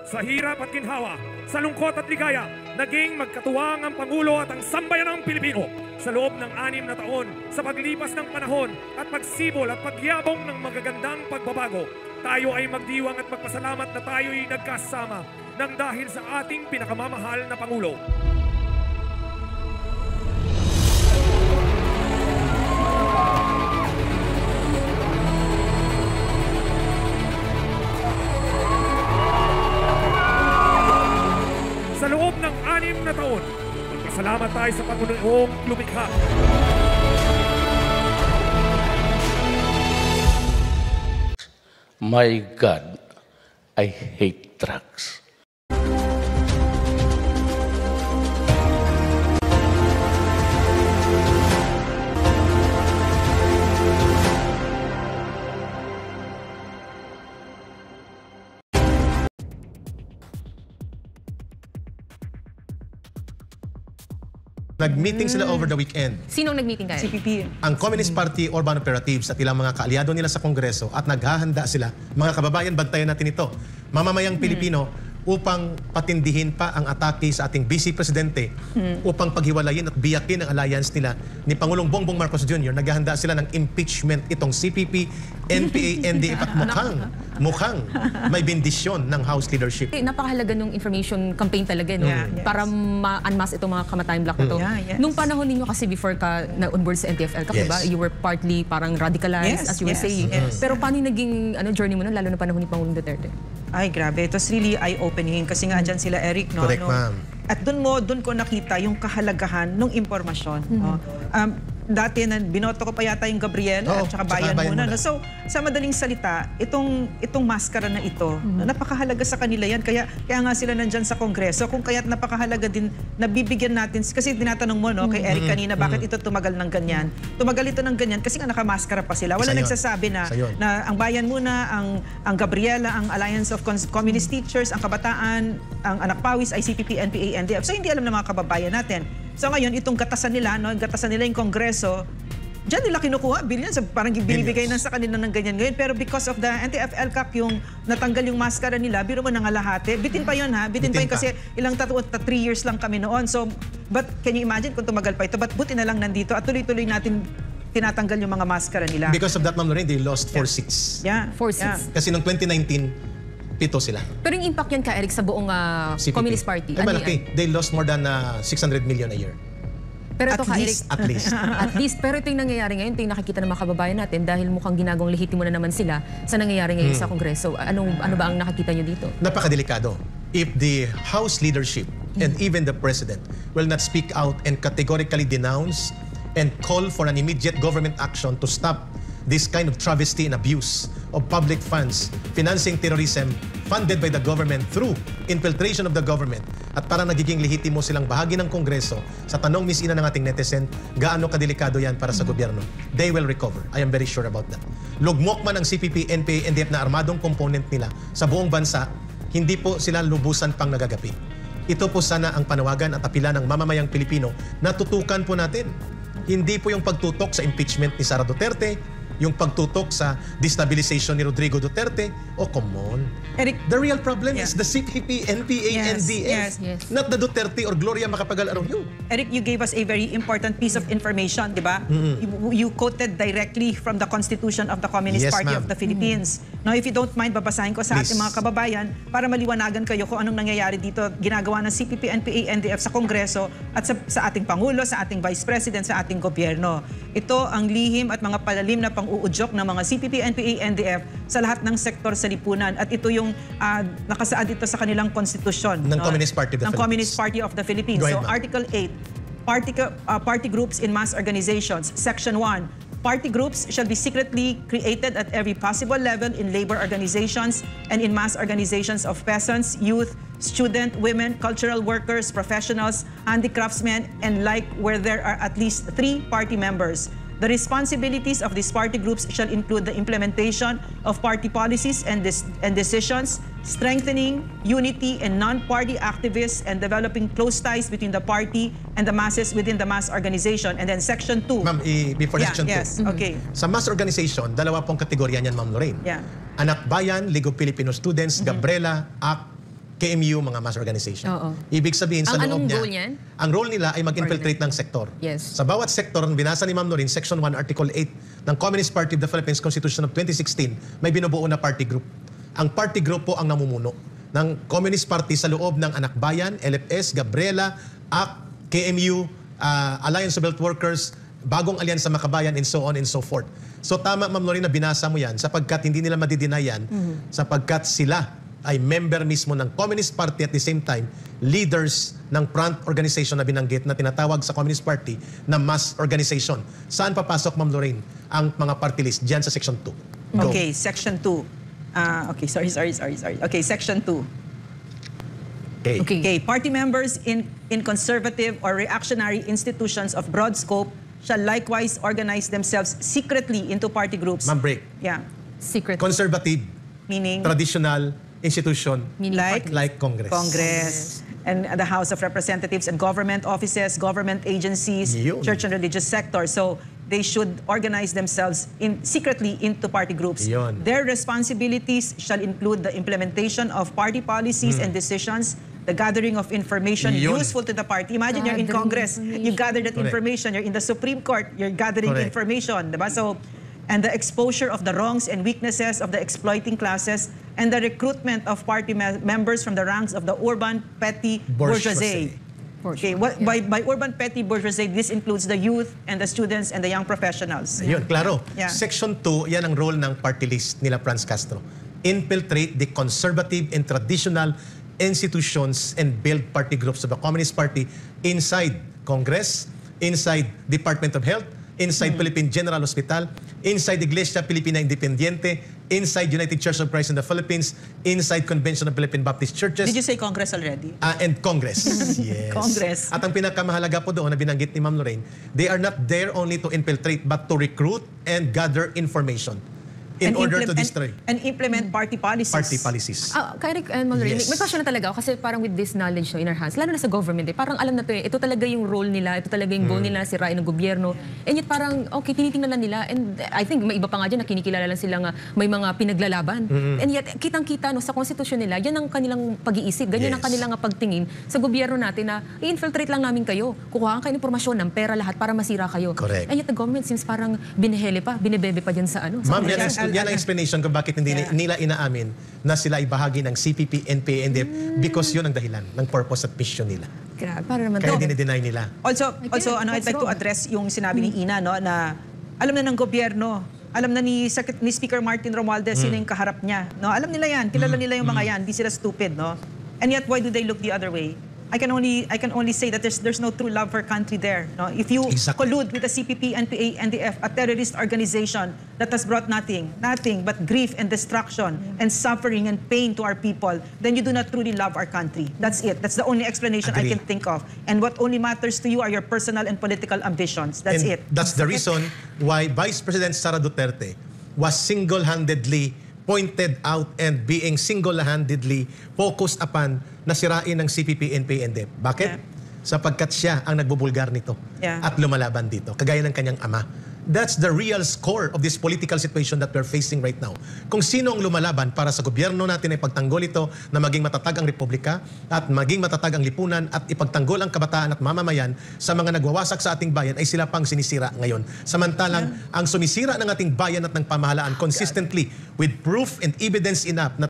Sa hirap at ginhawa, sa lungkot at ligaya, naging magkatuwang ang Pangulo at ang sambayanang Pilipino. Sa loob ng 6 na taon, sa paglipas ng panahon at pagsibol at pagyabong ng magagandang pagbabago, tayo ay magdiwang at magpasalamat na tayo'y nagkasama nang dahil sa ating pinakamamahal na Pangulo. Sa loob ng 6 na taon, magpasalamat tayo sa Panginoong lumikha. My God, I hate drugs. Nag-meeting sila over the weekend. Sinong nag-meeting kayo? CPP. Ang Communist Party Urban Operatives at ilang mga kaalyado nila sa Kongreso at naghahanda sila, mga kababayan, bantayan natin ito, mamamayang Pilipino, upang patindihin pa ang atake sa ating Vice Presidente, upang paghiwalayin at biyakin ang alliance nila ni Pangulong Bongbong Marcos Jr. Naghahanda sila ng impeachment itong CPP, NPA, NDF at mukhang may bendisyon ng House leadership. Napakahalaga nung information campaign talaga, no? Para ma-unmask itong mga kamatayang black na to. Nung panahon ninyo kasi before ka na-onboard sa NTFL ka, diba? You were partly parang radicalized, as you were saying. Pero paano yung naging journey mo nun, lalo na panahon ni Pangulong Duterte? Ay, grabe. It was really eye-opening kasi nga dyan sila, Eric, no? Correct, ma'am. At doon ko nakita yung kahalagahan ng impormasyon. No? Dati, binoto ko pa yata yung Gabriel at saka Bayan Muna. No? So, sa madaling salita, itong maskara na ito, napakahalaga sa kanila yan. Kaya nga sila nandyan sa Kongreso. Kung kaya't napakahalaga din na bibigyan natin, kasi tinatanong mo, no, kay Eric kanina, bakit ito tumagal ng ganyan? Tumagal ito ng ganyan kasi nga nakamaskara pa sila. Wala nagsasabi na ang Bayan Muna, ang Gabriela, ang Alliance of Communist Teachers, ang Kabataan, ang Anak Pawis, ICPP, NPA, NDF. So, hindi alam ng mga kababayan natin. So ngayon, itong gatasan nila, no, gatasan nila yung Kongreso, diyan nila kinukuha, billions, parang binibigay na sa kanila ng ganyan ngayon. Pero because of the NTFL CAC, yung natanggal yung maskara nila, biro mo nangalahati. Bitin pa yun, ha? Bitin pa yun kasi ilang 3 years lang kami noon. So, but can you imagine kung tumagal pa ito? But buti na lang nandito at tuloy-tuloy natin tinatanggal yung mga maskara nila. Because of that, Ma'am Lorraine, they lost 4 seats. 4 seats. Kasi noong 2019, 7 sila. Pero yung impact yan ka, Eric, sa buong Communist Party? Ay, malaki. They lost more than 600 million a year. Pero ito, Eric, at least. At least. Pero ito yung nangyayari ngayon, ito yung nakikita ng mga kababayan natin dahil mukhang ginagawang lehitimo na naman sila sa nangyayari ngayon sa Kongreso. Ano ba ang nakikita nyo dito? Napakadelikado. If the House leadership and even the President will not speak out and categorically denounce and call for an immediate government action to stop this kind of travesty and abuse of public funds, financing terrorism, funded by the government through infiltration of the government, at parang nagiging lehitimo silang bahagi ng Kongreso, sa tanong misina ng ating netizen, gaano kadelikado yan para sa gobyerno? They will recover. I am very sure about that. Lugmok man ang CPP, NPA, NDF na armadong component nila sa buong bansa, hindi po sila lubusan pang nagagapi. Ito po sana ang panawagan at apila ng mamamayang Pilipino na tutukan po natin. Hindi po yung pagtutok sa impeachment ni Sara Duterte, yung pagtutok sa destabilization ni Rodrigo Duterte. Oh, come on. Eric, the real problem is the CPP, NPA, NDF. Not the Duterte or Gloria Macapagal-Arroyo. Eric, you gave us a very important piece of information, di ba? You quoted directly from the Constitution of the Communist Party of the Philippines. Now, if you don't mind, babasahin ko sa ating mga kababayan para maliwanagan kayo kung anong nangyayari dito, ginagawa ng CPP, NPA, NDF sa Kongreso at sa ating Pangulo, sa ating Vice President, sa ating gobyerno. Ito ang lihim at mga palalim na pang-uudyok ng mga CPP, NPA, NDF sa lahat ng sektor sa lipunan. At ito yung nakasaad dito sa kanilang konstitusyon. Ng Communist Party of the Philippines. Communist Party of the Philippines. So, Article 8, party groups in mass organizations. Section 1, party groups shall be secretly created at every possible level in labor organizations and in mass organizations of peasants, youth, student, women, cultural workers, professionals, handicraftsmen, and like where there are at least 3 party members. The responsibilities of these party groups shall include the implementation of party policies and decisions, strengthening unity in non-party activists, and developing close ties between the party and the masses within the mass organization. And then Section 2. Ma'am, before Section 2. Yes, okay. Sa mass organization, 2 pong kategorya niyan, Ma'am Lorraine. Anak Bayan, League of Filipino Students, Gabriela, ACT, KMU, mga mass organization. Oo. Ibig sabihin sa loob Anong niya, goal niyan? ang role nila ay mag-infiltrate ng sektor. Yes. Sa bawat sektor, binasa ni Ma'am Norin, Section 1, Article 8 ng Communist Party of the Philippines Constitution of 2016, may binubuo na party group. Ang party group po ang namumuno ng Communist Party sa loob ng Anak Bayan, LFS, Gabriela, ACT, KMU, Alliance of Health Workers, Bagong Alyansa Makabayan, and so on and so forth. So tama, Ma'am Norin, na binasa mo yan sapagkat hindi nila madidinayan sapagkat sila ay member mismo ng Communist Party at the same time leaders ng front organization na binanggit na tinatawag sa Communist Party na mass organization. Saan papasok, Ma'am Lorraine, ang mga party list? Diyan sa Section 2. Go. Okay, Section 2. Okay, sorry. Okay, Section 2. Okay, party members in conservative or reactionary institutions of broad scope shall likewise organize themselves secretly into party groups. Ma'am, break. Yeah. Secret. Conservative, Meaning? traditional institution, like Congress. Congress. And the House of Representatives and government offices, government agencies, Yun. church and religious sector. So they should organize themselves secretly into party groups. Yun. Their responsibilities shall include the implementation of party policies and decisions, the gathering of information Yun. useful to the party. Imagine you're in Congress, you gather that Correct. information. You're in the Supreme Court, you're gathering Correct. information. Diba? So, and the exposure of the wrongs and weaknesses of the exploiting classes, and the recruitment of party members from the ranks of the urban petty bourgeoisie. Okay, by urban petty bourgeoisie, this includes the youth and the students and the young professionals. Ayun, klaro. Yeah. Section 2, yan ang role ng party list nila Franz Castro. Infiltrate the conservative and traditional institutions and build party groups of the Communist Party inside Congress, inside Department of Health, inside Philippine General Hospital, inside Iglesia Filipina Independiente, inside United Church of Christ in the Philippines, inside Convention of Philippine Baptist Churches. Did you say Congress already? And Congress. Yes. Congress. At ang pinakamahalaga po doon na binanggit ni Ma'am Lorraine, they are not there only to infiltrate but to recruit and gather information in order to destroy. And implement party policies. Party policies. Kaya and Ma'am Lorraine, Yes. may question na talaga ako kasi parang with this knowledge in our hands, lalo na sa government, parang alam na to ito talaga yung role nila, ito talaga yung goal nila, sirain ng gobyerno. And yet parang, okay, tinitingnan lang nila. And I think may iba pa nga dyan na kinikilala lang sila nga may mga pinaglalaban. And yet, kitang-kita no, sa konstitusyon nila, yan ang kanilang pag-iisip, ganyan ang kanilang pagtingin sa gobyerno natin na i-infiltrate lang namin kayo. Kukuhaan kayo ng impormasyon ng pera lahat para masira kayo. Correct. And yet the government seems parang binehele pa, binebebe pa dyan sa ano. Ma'am, yan ang explanation kung bakit hindi nila inaamin na sila ay bahagi ng CPP, NPA, NDF because yun ang dahilan ng purpose at mission nila. Grabe, para naman Kaya to. dinideny nila. Also, I'd like to address yung sinabi ni Ina, no, na alam na ng gobyerno, alam na ni Speaker Martin Romualdez sino yung kaharap niya. No? Alam nila yan, kilala nila yung mga yan, di sila stupid. No? And yet, why do they look the other way? I can only say that there's no true love for country there. No? If you collude with the CPP, NPA, NDF, a terrorist organization that has brought nothing but grief and destruction and suffering and pain to our people, then you do not truly love our country. That's it. That's the only explanation I can think of. And what only matters to you are your personal and political ambitions. That's it. That's the reason why Vice President Sara Duterte was single-handedly pointed out and being single-handedly focused upon na sirain ng CPP, NPA, NDF. Bakit? Sapagkat siya ang nagbubulgar nito at lumalaban dito, kagaya ng kanyang ama. That's the real score of this political situation that we're facing right now. Kung sino ang lumalaban para sa gobyerno natin ay pagtanggol ito na maging matatag ang republika at maging matatag ang lipunan at ipagtanggol ang kabataan at mamamayan sa mga nagwawasak sa ating bayan ay sila pang sinisira ngayon. Samantalang ang sumisira ng ating bayan at ng pamahalaan consistently with proof and evidence enough na